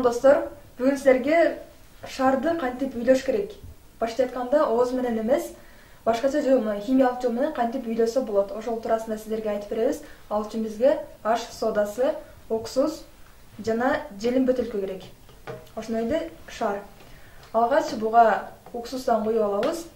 достор, бүгүн силерге шарды кантип үйлөш керек. Башта айтканда ооз менен эмес, башкача жол менен, химиялык жол менен кантип үйлөсө болот. Ошол туурасында силерге айтып беребиз. Ал үчүн бизге аш содасы, уксус жана желим бөтөлкө керек. Ошондой эле шар. Алгач буга уксустан куюп алабыз.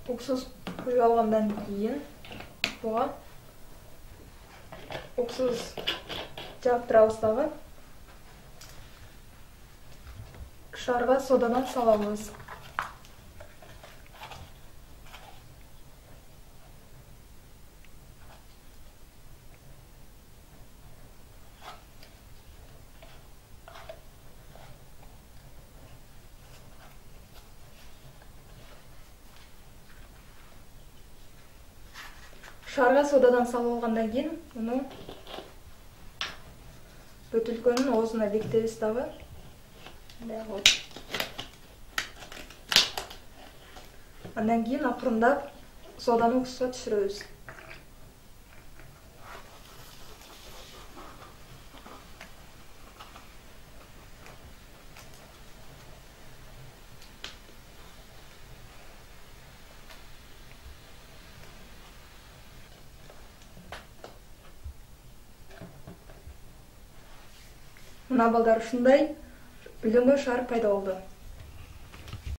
Уксус куюп алгандан кийин буга уксус жаптырабыз дагы. Шарга содадан салабыз. Шарга содадан салып алгандан кийин муну бөтөлкөнүн оозуна бекитебиз дагы. Андан кийин акырындап соданы уксуска түшүрөбүз. Мына балдар ушундай үлөңгө шар пайда болду.